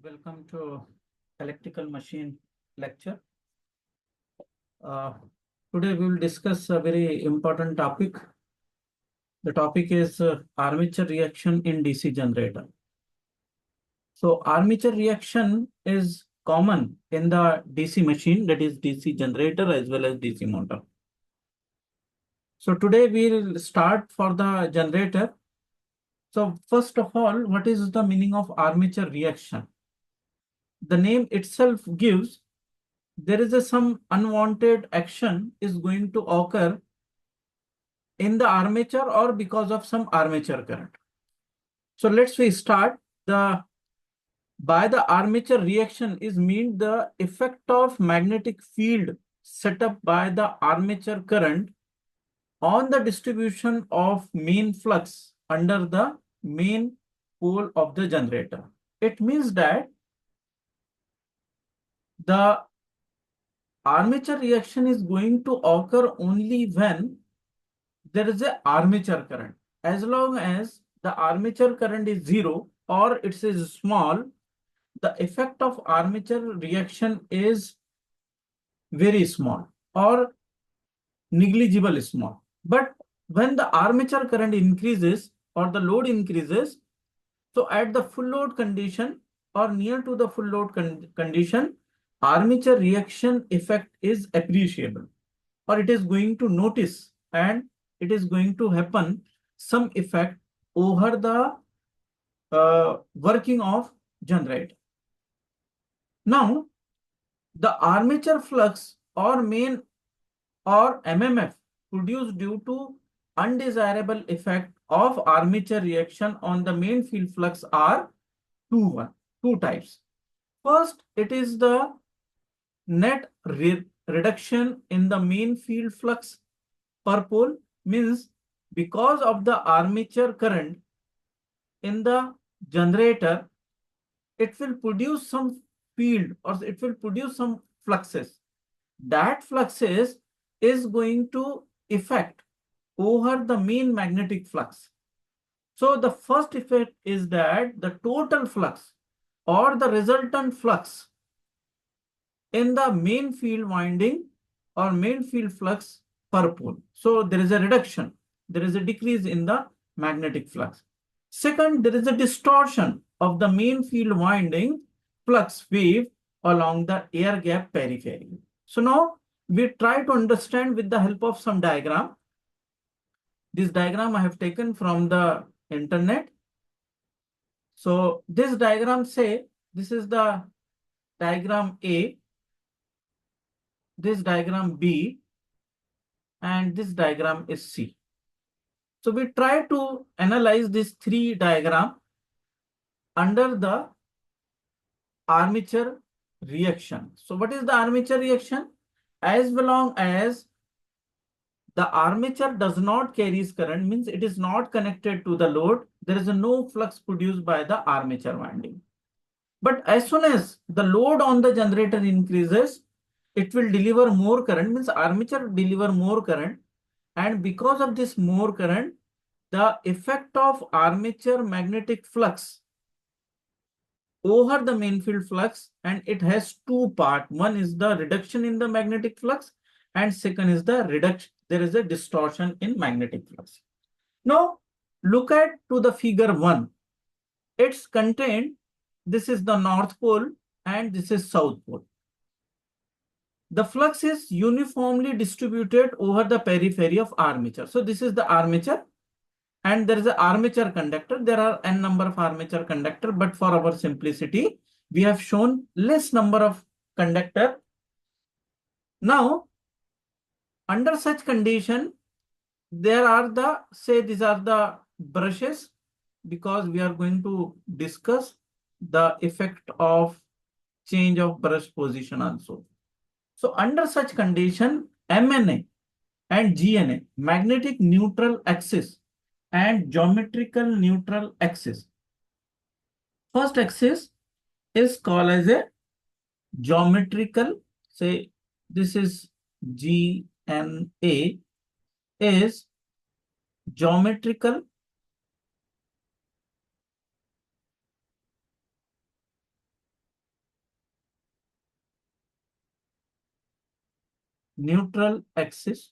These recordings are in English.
Welcome to electrical machine lecture. Uh, Today we will discuss a very important topic. The topic is armature reaction in DC generator. So armature reaction is common in the DC machine, that is DC generator as well as DC motor. So today we will start for the generator. So first of all, what is the meaning of armature reaction? The name itself gives there is some unwanted action is going to occur in the armature or because of some armature current. So let's we start by the armature reaction is mean the effect of magnetic field set up by the armature current on the distribution of main flux under the main pole of the generator. It means that the armature reaction is going to occur only when there is a armature current. As long as the armature current is zero or it is small, the effect of armature reaction is very small or negligible small. But when the armature current increases or the load increases, so at the full load condition or near to the full load condition, armature reaction effect is appreciable, or it is going to notice and it is going to happen some effect over the working of generator. Now, the armature flux or main or MMF produced due to undesirable effect of armature reaction on the main field flux are two types. First, it is the net reduction in the main field flux per pole, means because of the armature current in the generator, it will produce some field or it will produce some fluxes. That fluxes is going to affect over the main magnetic flux. So the first effect is that the total flux or the resultant flux in the main field winding or main field flux per pole. So there is a reduction, there is a decrease in the magnetic flux. Second, there is a distortion of the main field winding flux wave along the air gap periphery. So now we try to understand with the help of some diagram. This diagram I have taken from the internet. So this diagram say this is the diagram A, this diagram B, and this diagram is C. So we try to analyze these three diagrams under the armature reaction. So what is the armature reaction? As long as the armature does not carries current, means it is not connected to the load, there is no flux produced by the armature winding. But as soon as the load on the generator increases, it will deliver more current, means armature deliver more current, and because of this more current, the effect of armature magnetic flux over the main field flux, and it has two parts. One is the reduction in the magnetic flux, and second is the reduction. There is a distortion in magnetic flux. Now look at to the figure 1. It's contained, this is the north pole and this is south pole. The flux is uniformly distributed over the periphery of armature. So this is the armature and there is an armature conductor. There are n number of armature conductor, but for our simplicity, we have shown less number of conductor. Now, under such condition, there are the, say these are the brushes, because we are going to discuss the effect of change of brush position also. So under such condition, MNA and GNA, magnetic neutral axis and geometrical neutral axis. First axis is called as a geometrical, say this is GNA, is geometrical neutral axis,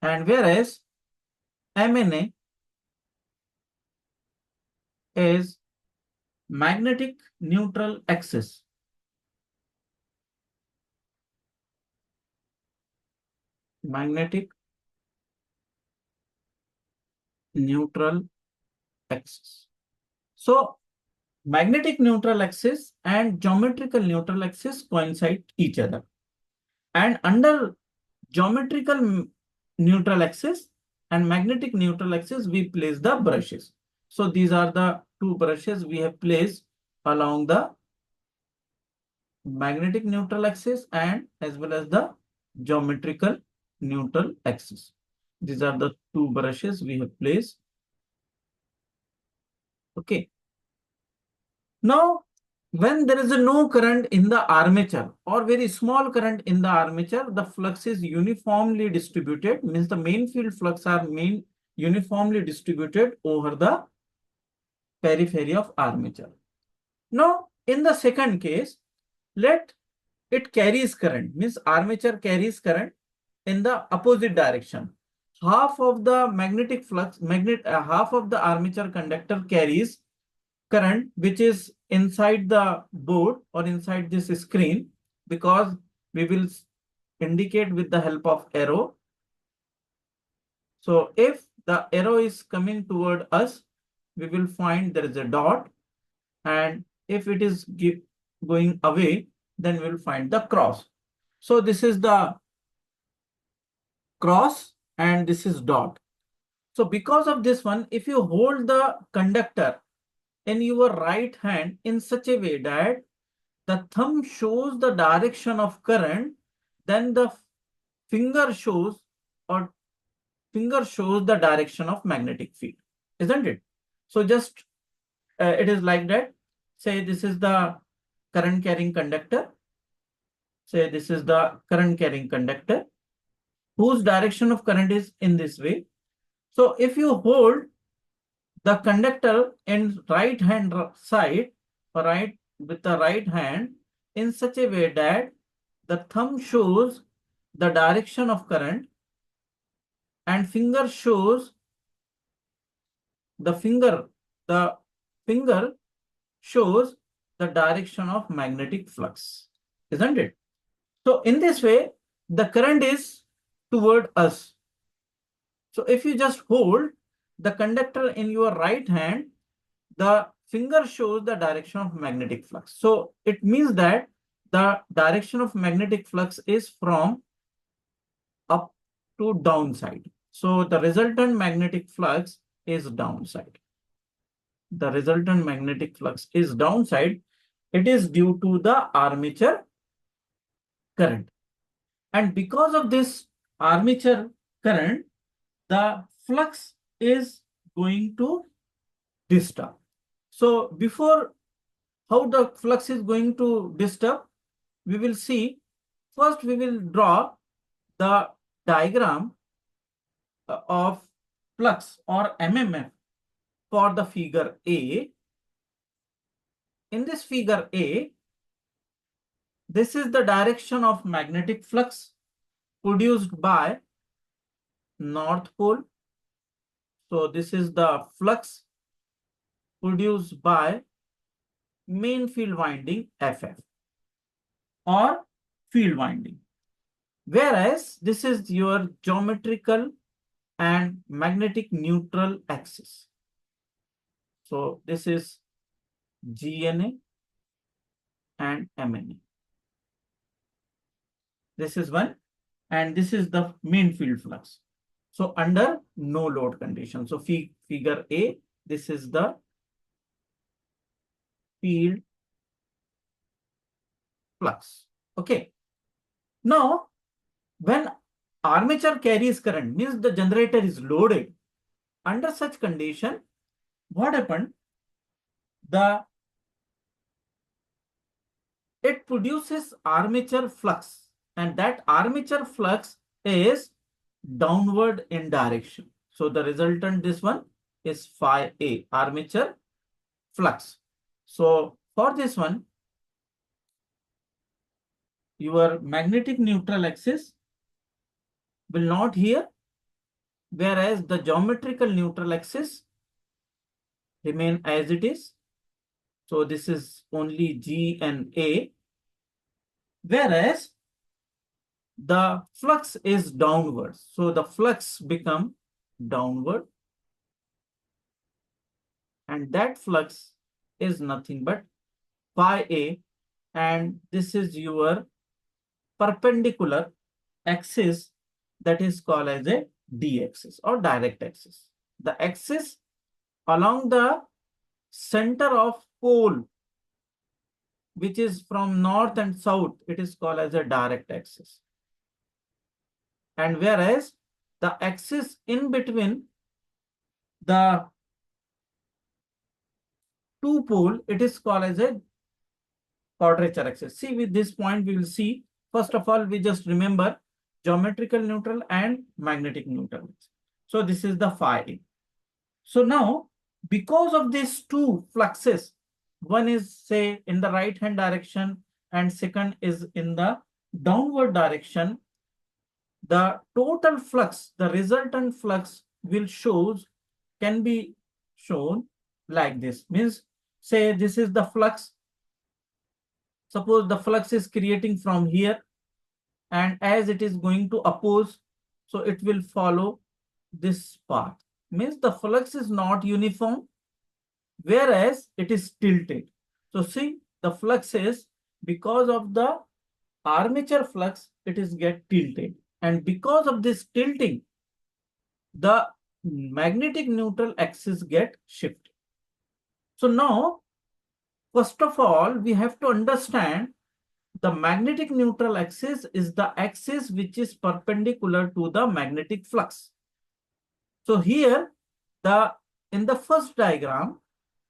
and whereas MNA is magnetic neutral axis. Magnetic neutral axis. So magnetic neutral axis and geometrical neutral axis coincide each other. And under geometrical neutral axis and magnetic neutral axis, we place the brushes. So these are the two brushes we have placed along the magnetic neutral axis and as well as the geometrical neutral axis. These are the two brushes we have placed. Okay. Now, when there is a no current in the armature or very small current in the armature, the flux is uniformly distributed, means the main field flux are uniformly distributed over the periphery of armature. Now, in the second case, let it carries current, means armature carries current in the opposite direction. Half of the magnetic flux, half of the armature conductor carries current which is inside the board or inside this screen, because we will indicate with the help of arrow. So if the arrow is coming toward us, we will find there is a dot, and if it is going away, then we will find the cross. So this is the cross and this is dot. So because of this one, if you hold the conductor in your right hand in such a way that the thumb shows the direction of current, then the finger shows the direction of magnetic field, isn't it? So just it is like that. Say this is the current carrying conductor. Say this is the current carrying conductor whose direction of current is in this way. So if you hold the conductor in right hand side, right, with the right hand in such a way that the thumb shows the direction of current and finger shows the finger shows the direction of magnetic flux, isn't it? So in this way, the current is toward us. So if you just hold the conductor in your right hand, the finger shows the direction of magnetic flux. So it means that the direction of magnetic flux is from up to downside. So the resultant magnetic flux is downside. The resultant magnetic flux is downside. It is due to the armature current. And because of this armature current, the flux is going to disturb. So before how the flux is going to disturb, we will see. First, we will draw the diagram of flux or MMF for the figure A. In this figure A, this is the direction of magnetic flux produced by North Pole. So this is the flux produced by main field winding FF or field winding. Whereas this is your geometrical and magnetic neutral axis. So this is GNA and MNA. This is one, and this is the main field flux. So under no load condition. So figure A, this is the field flux. Okay. Now, when armature carries current, means the generator is loaded. Under such condition, what happened? It produces armature flux, and that armature flux is downward in direction. So the resultant, this one is phi A, armature flux. So for this one, your magnetic neutral axis will not here, whereas the geometrical neutral axis remain as it is. So this is only G and A, whereas the flux is downward. So the flux become downward, and that flux is nothing but phi A, and this is your perpendicular axis that is called as a D axis or direct axis. The axis along the center of pole, which is from north and south, it is called as a direct axis. And whereas the axis in between the two pole, it is called as a quadrature axis. See, with this point, we will see, first of all, we just remember geometrical neutral and magnetic neutral. So this is the phi. So now, because of these two fluxes, one is say in the right hand direction and second is in the downward direction, the total flux, the resultant flux can be shown like this. Means say this is the flux. Suppose the flux is creating from here, and as it is going to oppose, so it will follow this path. Means the flux is not uniform, whereas it is tilted. So see, the flux is, because of the armature flux, it is get tilted. And because of this tilting, the magnetic neutral axis get shifted. So now, first of all, we have to understand the magnetic neutral axis is the axis which is perpendicular to the magnetic flux. So here, in the first diagram,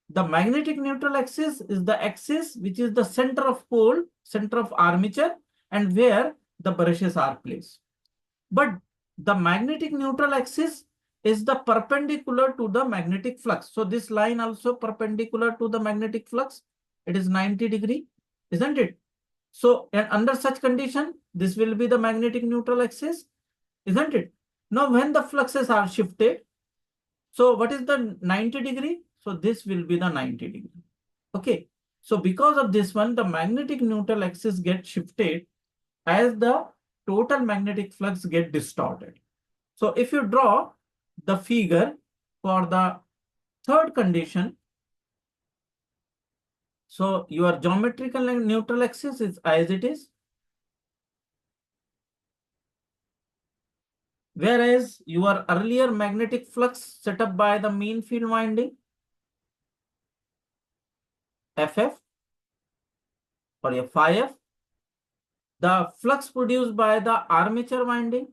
the magnetic neutral axis is the axis which is the center of pole, center of armature, and where the brushes are placed. But the magnetic neutral axis is the perpendicular to the magnetic flux. So this line also perpendicular to the magnetic flux. It is 90 degree, isn't it? So under such condition, this will be the magnetic neutral axis, isn't it? Now when the fluxes are shifted, so what is the 90 degree? So this will be the 90 degree. Okay. So because of this one, the magnetic neutral axis gets shifted as the total magnetic flux get distorted. So if you draw the figure for the third condition, so your geometrical and neutral axis is as it is, whereas your earlier magnetic flux set up by the mean field winding FF or a phi F, the flux produced by the armature winding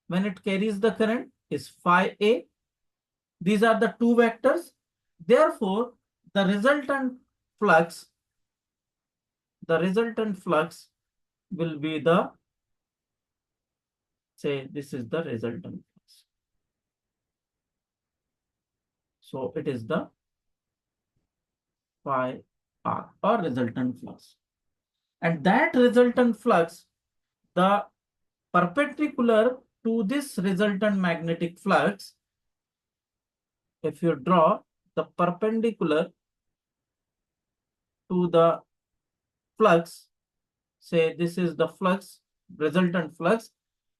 when it carries the current is phi A. These are the two vectors. Therefore, the resultant flux will be the, say, this is the resultant flux. So it is the phi R or resultant flux. And that resultant flux, the perpendicular to this resultant magnetic flux, if you draw the perpendicular to the flux, say this is the flux, resultant flux,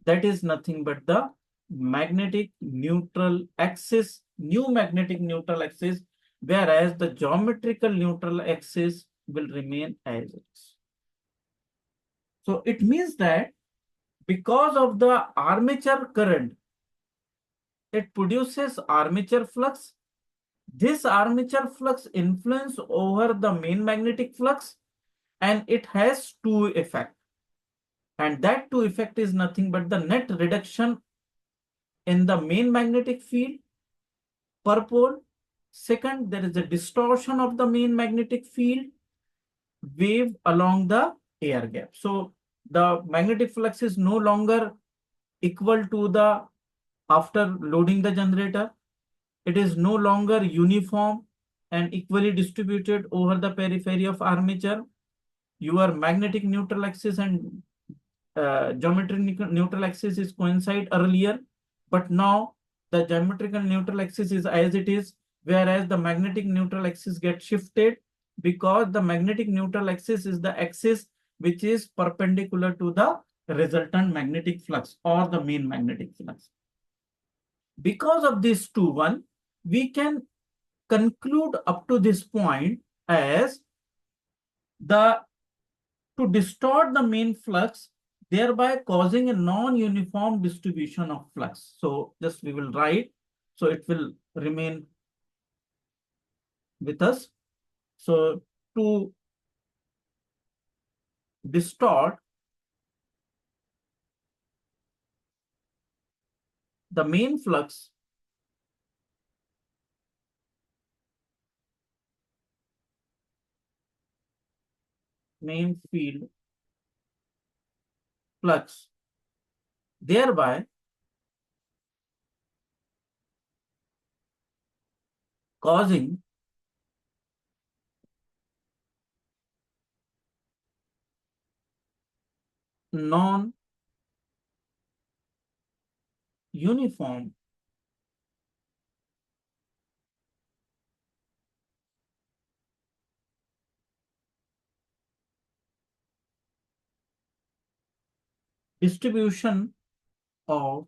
that is nothing but the magnetic neutral axis, new magnetic neutral axis, whereas the geometrical neutral axis will remain as it is. So it means that because of the armature current, it produces armature flux. This armature flux influence over the main magnetic flux, and it has two effects. And that two effect is nothing but the net reduction in the main magnetic field per pole. Second, there is a distortion of the main magnetic field wave along the air gap. So the magnetic flux is no longer equal to the after loading the generator. It is no longer uniform and equally distributed over the periphery of armature. your magnetic neutral axis and geometric neutral axis is coincide earlier, but now the geometrical neutral axis is as it is, whereas the magnetic neutral axis gets shifted because the magnetic neutral axis is the axis which is perpendicular to the resultant magnetic flux or the mean magnetic flux. Because of this two one, we can conclude up to this point as the to distort the mean flux, thereby causing a non-uniform distribution of flux. So just we will write, so it will remain with us. So to distort the main flux, main field flux, thereby causing non-uniform distribution of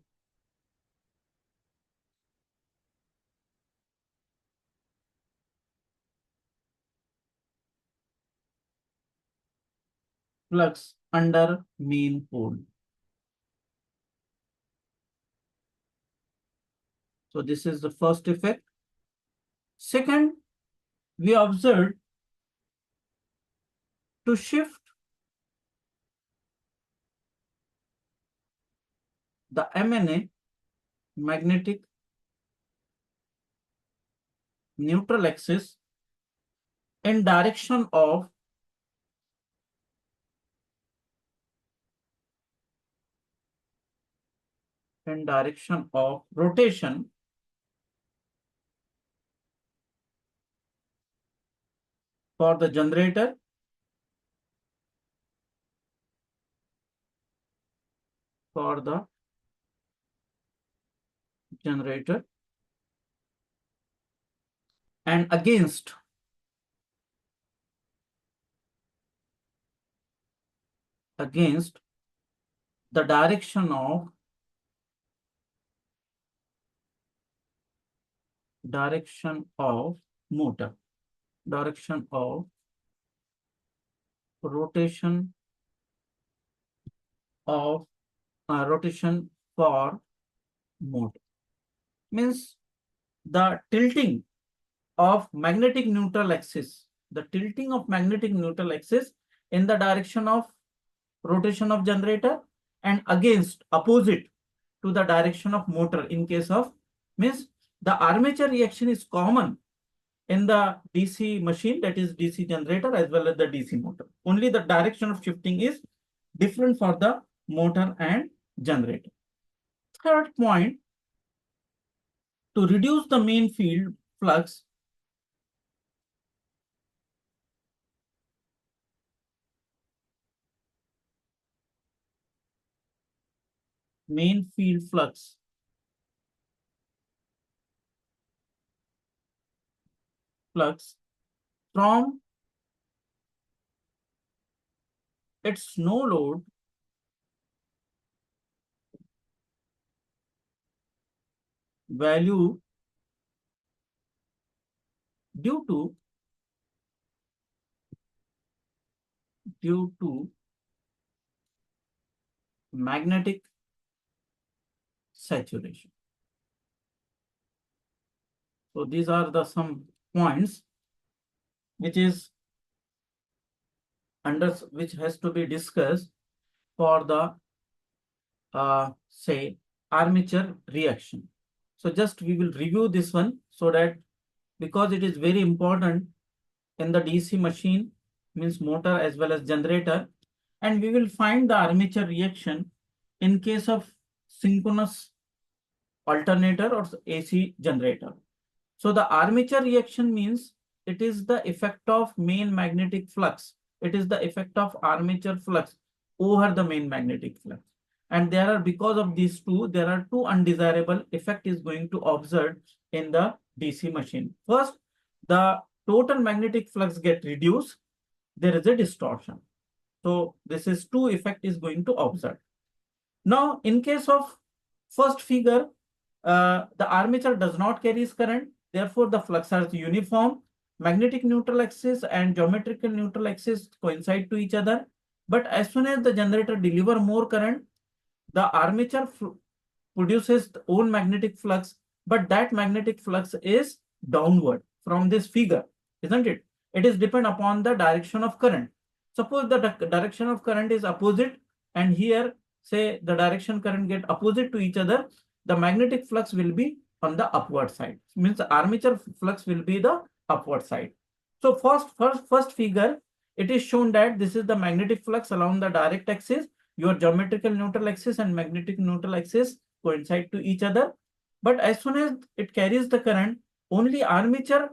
flux under mean pole. So this is the first effect. Second, we observed to shift the MNA, magnetic neutral axis, in direction of rotation for the generator and against the direction of motor, direction of rotation of rotation for motor. Means the tilting of magnetic neutral axis, in the direction of rotation of generator and against opposite to the direction of motor in case of, means the armature reaction is common in the DC machine, that is DC generator as well as the DC motor. Only the direction of shifting is different for the motor and generator. Third point, to reduce the main field flux, flux from its no load value due to magnetic saturation. So these are the some points which has to be discussed for the say armature reaction. So just we will review this one, so that because it is very important in the DC machine, means motor as well as generator, and we will find the armature reaction in case of synchronous alternator or AC generator. So the armature reaction means it is the effect of main magnetic flux It is the effect of armature flux over the main magnetic flux. And there are, because of these two, there are two undesirable effect is going to observed in the DC machine. First, the total magnetic flux get reduced. There is a distortion. So this is two effect is going to observe. Now, in case of first figure, the armature does not carry current. Therefore, the flux are uniform. Magnetic neutral axis and geometrical neutral axis coincide to each other. But as soon as the generator deliver more current, the armature produces its own magnetic flux, but that magnetic flux is downward from this figure, isn't it? It is depend upon the direction of current. Suppose the direction of current is opposite, and here say the direction current get opposite to each other, the magnetic flux will be on the upward side. Means the armature flux will be the upward side. So first figure, it is shown that this is the magnetic flux along the direct axis. Your geometrical neutral axis and magnetic neutral axis coincide to each other. But as soon as it carries the current, only armature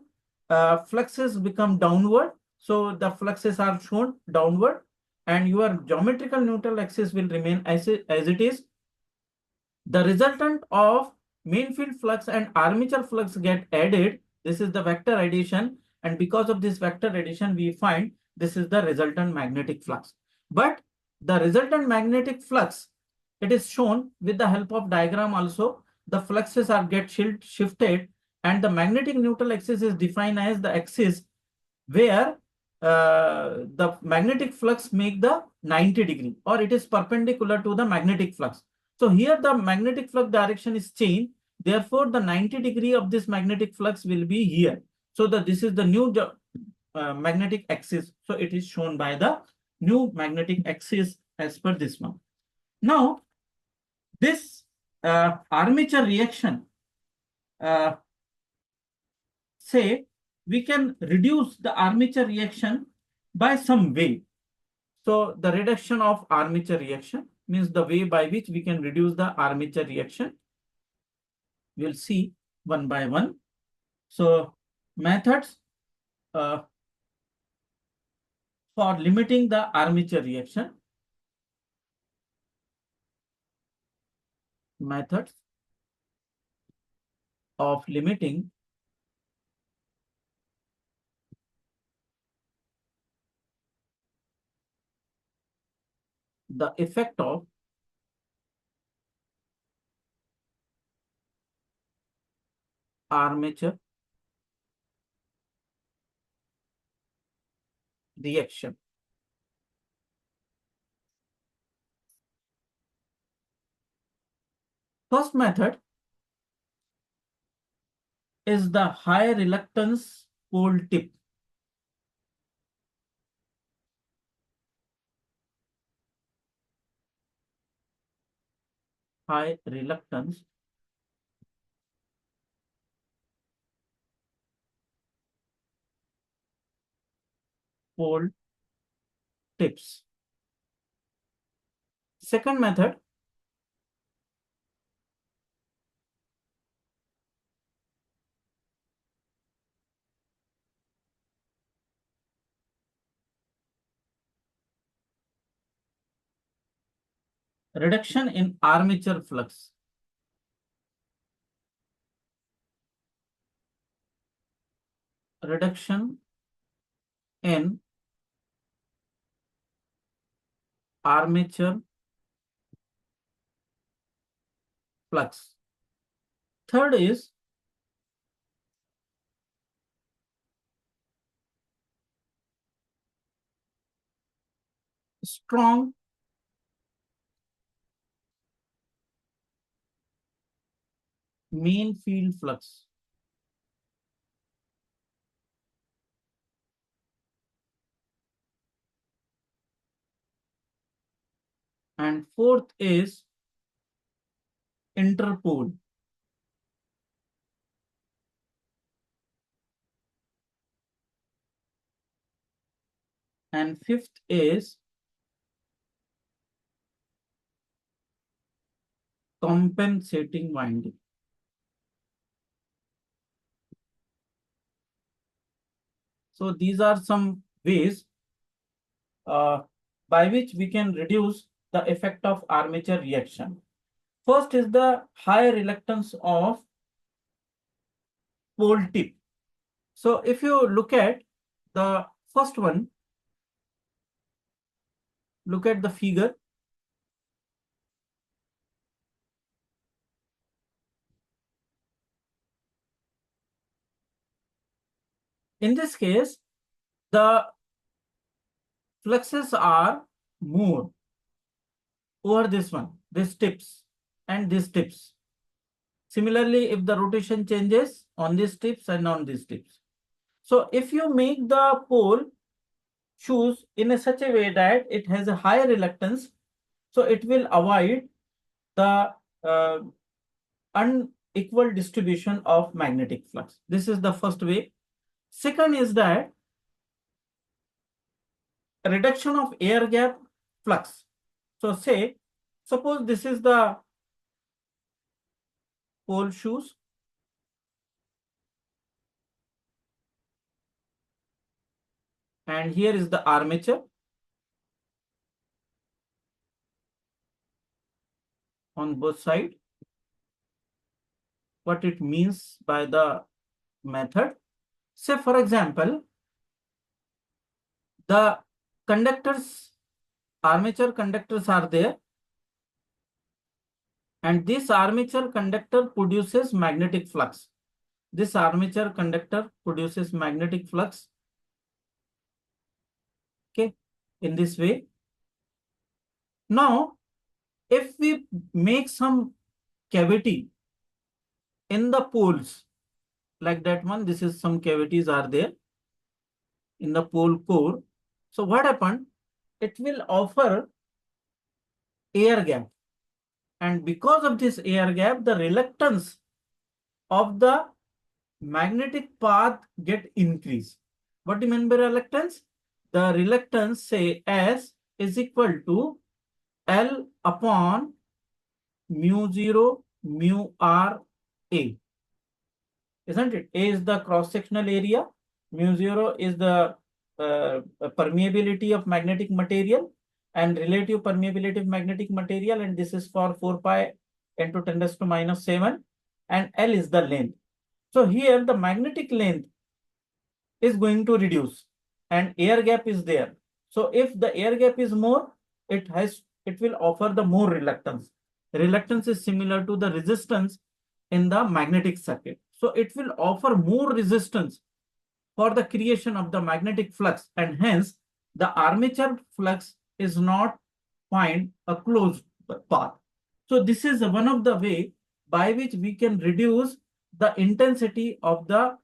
fluxes become downward. So the fluxes are shown downward, and your geometrical neutral axis will remain as it is. The resultant of main field flux and armature flux get added. This is the vector addition, and because of this vector addition, we find this is the resultant magnetic flux. But the resultant magnetic flux, it is shown with the help of diagram also. The fluxes are get shifted, and the magnetic neutral axis is defined as the axis where the magnetic flux make the 90-degree, or it is perpendicular to the magnetic flux. So here the magnetic flux direction is changed. Therefore, the 90-degree of this magnetic flux will be here. So this is the new magnetic axis. So it is shown by the new magnetic axis as per this one. Now, this armature reaction, say we can reduce the armature reaction by some way. So the reduction of armature reaction means the way by which we can reduce the armature reaction. We'll see one by one. So methods for limiting the armature reaction. Methods of limiting the effect of armature reaction. First method is the high reluctance pole tip. High reluctance pole tips. Second method reduction in armature flux. Reduction in armature flux. Third is strong main field flux. And fourth is interpole. And fifth is compensating winding. So these are some ways by which we can reduce the effect of armature reaction. First is the high reluctance of pole tip. So if you look at the first one, look at the figure. In this case, the fluxes are more over this one, these tips and these tips. Similarly, if the rotation changes on these tips and on these tips. So if you make the pole shoes in such a way that it has a higher reluctance, so it will avoid the unequal distribution of magnetic flux. This is the first way. Second is that reduction of air gap flux. So say, suppose this is the pole shoes. And here is the armature on both sides. What it means by the method. Say, for example, the conductors, armature conductors are there. And this armature conductor produces magnetic flux. This armature conductor produces magnetic flux. Okay, in this way. Now, if we make some cavity in the poles, like that one, this is some cavities are there in the pole core. So what happened? It will offer air gap. And because of this air gap, the reluctance of the magnetic path get increased. What do you mean by reluctance? The reluctance, say S is equal to L upon mu 0 mu R A. Isn't it? A is the cross-sectional area. Mu 0 is the permeability of magnetic material and relative permeability of magnetic material. And this is for 4 pi into 10 raised to minus 7. And L is the length. So here the magnetic length is going to reduce and air gap is there. So if the air gap is more, it will offer the more reluctance. Reluctance is similar to the resistance in the magnetic circuit. So it will offer more resistance for the creation of the magnetic flux, and hence the armature flux is not find a closed path. So this is one of the way by which we can reduce the intensity of the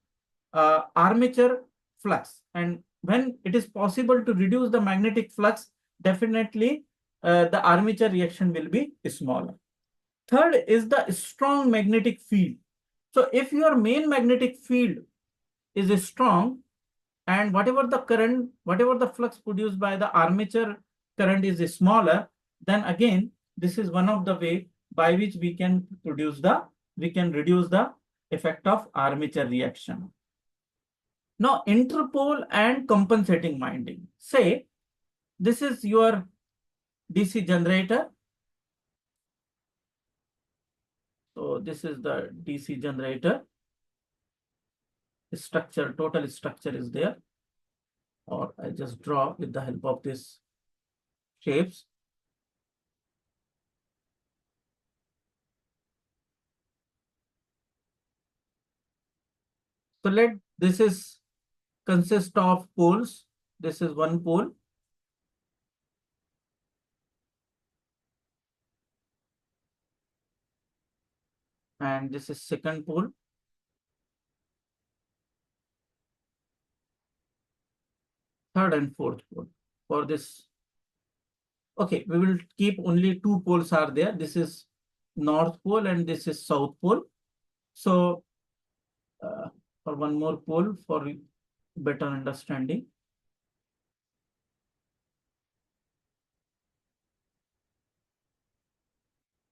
armature flux. And when it is possible to reduce the magnetic flux, definitely the armature reaction will be smaller. Third is the strong magnetic field. So if your main magnetic field is strong and whatever the current, whatever the flux produced by the armature current is smaller, then again, this is one of the way by which we can reduce the effect of armature reaction. Now, interpole and compensating winding. Say, this is your DC generator. So this is the DC generator. Structure, total structure is there. Or I just draw with the help of these shapes. So this is consist of poles. This is one pole. And this is second pole. Third and fourth pole for this. Okay, we will keep only two poles are there. This is north pole and this is south pole. So for one more pole for better understanding.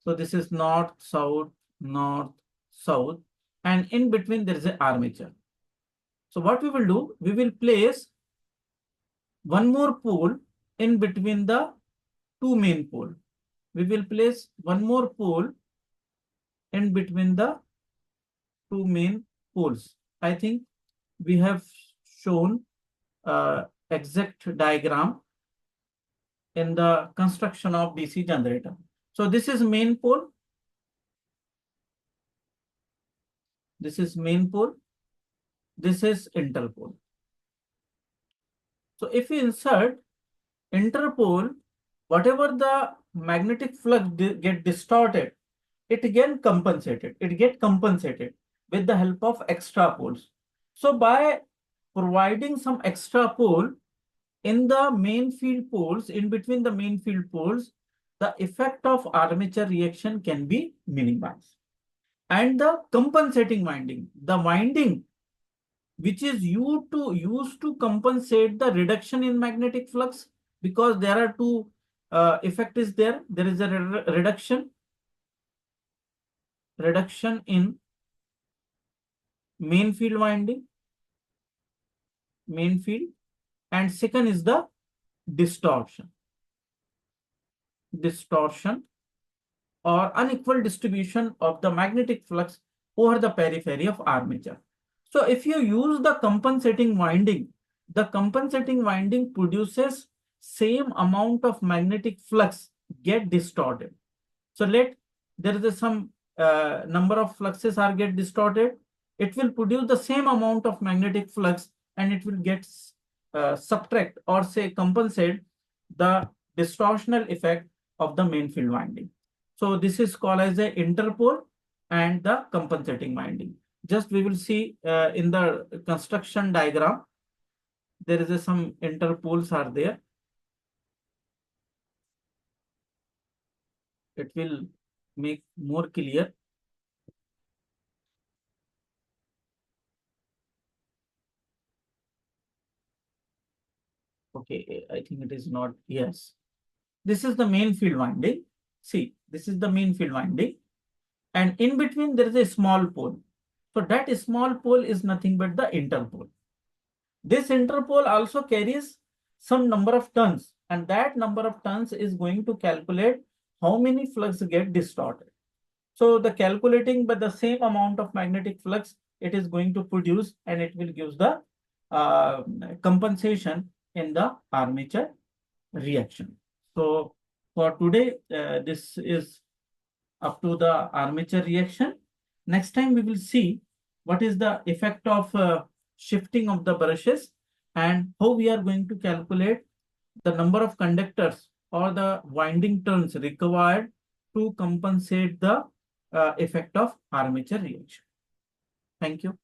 So this is north, south, and in between there is an armature. So what we will do, we will place one more pole in between the two main poles. We will place one more pole in between the two main poles. I think we have shown exact diagram in the construction of DC generator. So this is main pole. This is main pole. This is interpole. So if we insert interpole, whatever the magnetic flux get distorted, it get compensated. It get compensated with the help of extra poles. So by providing some extra pole in the main field poles, in between the main field poles, the effect of armature reaction can be minimized. And the compensating winding, the winding which is used to compensate the reduction in magnetic flux, because there are two effect is there. There is a reduction in main field winding, main field, and second is the distortion or unequal distribution of the magnetic flux over the periphery of armature. So if you use the compensating winding produces same amount of magnetic flux get distorted. So there is some number of fluxes are get distorted. It will produce the same amount of magnetic flux, and it will get subtract or say compensate the distortional effect of the main field winding. So this is called as a interpole and the compensating winding. Just we will see in the construction diagram, there is some interpoles are there. It will make more clear. Okay, I think it is not, yes. This is the main field winding. See, this is the main field winding. And in between there is a small pole. So that small pole is nothing but the interpole. This interpole also carries some number of turns, and that number of turns is going to calculate how many flux get distorted. So the calculating by the same amount of magnetic flux it is going to produce, and it will give the compensation in the armature reaction. So for today, this is up to the armature reaction. Next time we will see what is the effect of shifting of the brushes and how we are going to calculate the number of conductors or the winding turns required to compensate the effect of armature reaction. Thank you.